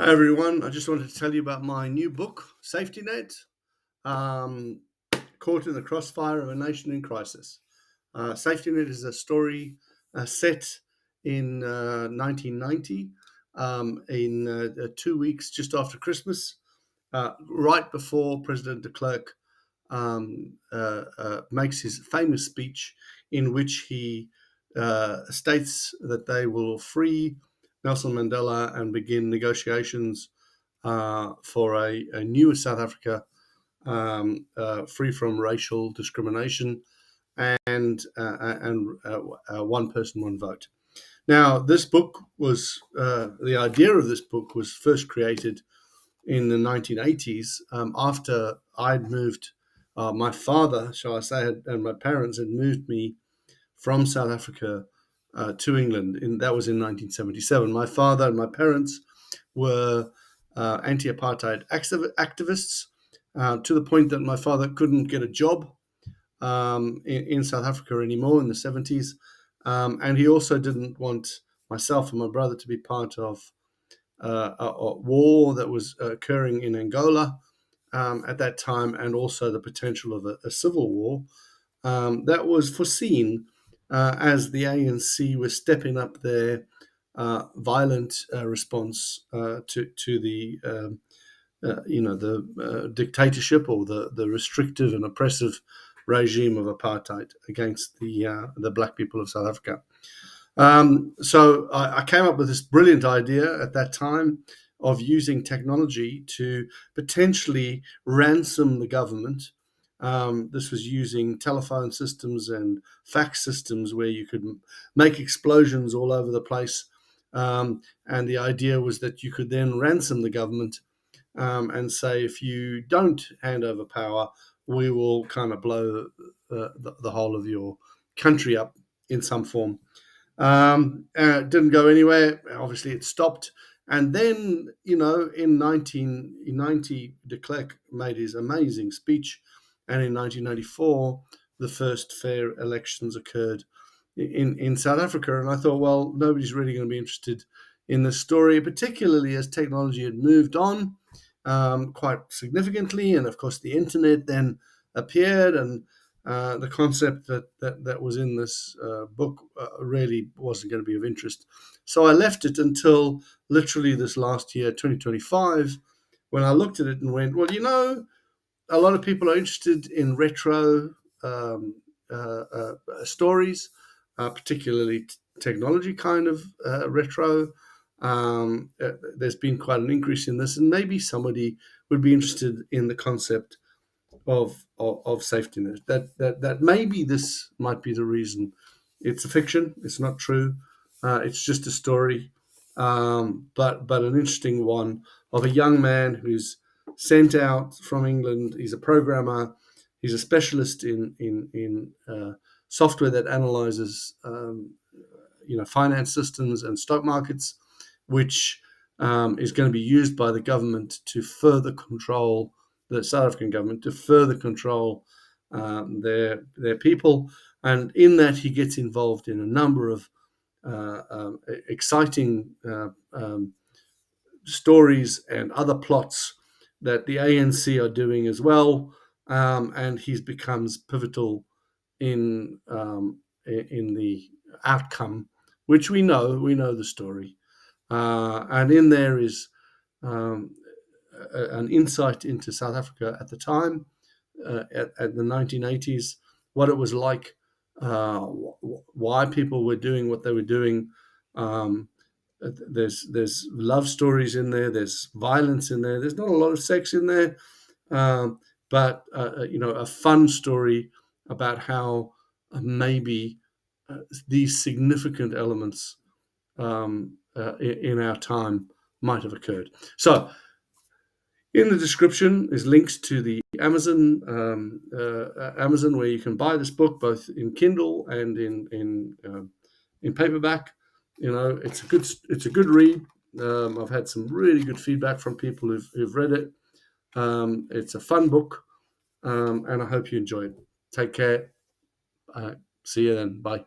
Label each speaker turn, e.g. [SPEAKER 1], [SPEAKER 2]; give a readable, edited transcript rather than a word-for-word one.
[SPEAKER 1] Hi everyone, I just wanted to tell you about my new book, SafetyNet, um, Caught in the Crossfire of a Nation in Crisis. SafetyNet is a story set in 1990, in 2 weeks just after Christmas, right before President de Klerk makes his famous speech in which he states that they will free Nelson Mandela and begin negotiations for a new South Africa, free from racial discrimination and one person, one vote. Now, this book was the idea of this book was first created in the 1980s, after I'd moved. My father, shall I say, and my parents had moved me from South Africa to England. That was in 1977. My father and my parents were anti-apartheid activists, to the point that my father couldn't get a job in South Africa anymore in the 70s. And he also didn't want myself and my brother to be part of a war that was occurring in Angola at that time, and also the potential of a civil war that was foreseen as the ANC was stepping up their violent response to the dictatorship, or the restrictive and oppressive regime of apartheid against the black people of South Africa. So I came up with this brilliant idea at that time of using technology to potentially ransom the government. This was using telephone systems and fax systems where you could make explosions all over the place. And the idea was that you could then ransom the government and say, if you don't hand over power, we will kind of blow the whole of your country up in some form. It didn't go anywhere. Obviously, it stopped. And then, in 1990, de Klerk made his amazing speech. And in 1994, the first fair elections occurred in South Africa. And I thought, well, nobody's really going to be interested in this story, particularly as technology had moved on quite significantly. And of course, the internet then appeared, and the concept that was in this book really wasn't going to be of interest. So I left it until literally this last year, 2025, when I looked at it and went, well, a lot of people are interested in retro stories, particularly technology kind of retro. There's been quite an increase in this, and maybe somebody would be interested in the concept of SafetyNet. That maybe this might be the reason. It's a fiction. It's not true. It's just a story, but an interesting one of a young man who's sent out from England. He's a programmer. He's a specialist in software that analyzes finance systems and stock markets, which is going to be used by the government to further control the South African government, to further control their people. And in that, he gets involved in a number of exciting stories and other plots that the ANC are doing as well. And he becomes pivotal in the outcome, which we know the story. And in there is an insight into South Africa at the time, at the 1980s, what it was like, why people were doing what they were doing. There's love stories in there. There's violence in there. There's not a lot of sex in there, but a fun story about how maybe these significant elements in our time might have occurred. So, in the description is links to the Amazon where you can buy this book both in Kindle and in paperback. It's a good read. I've had some really good feedback from people who've read it. It's a fun book, and I hope you enjoy it. Take care. See you then. Bye.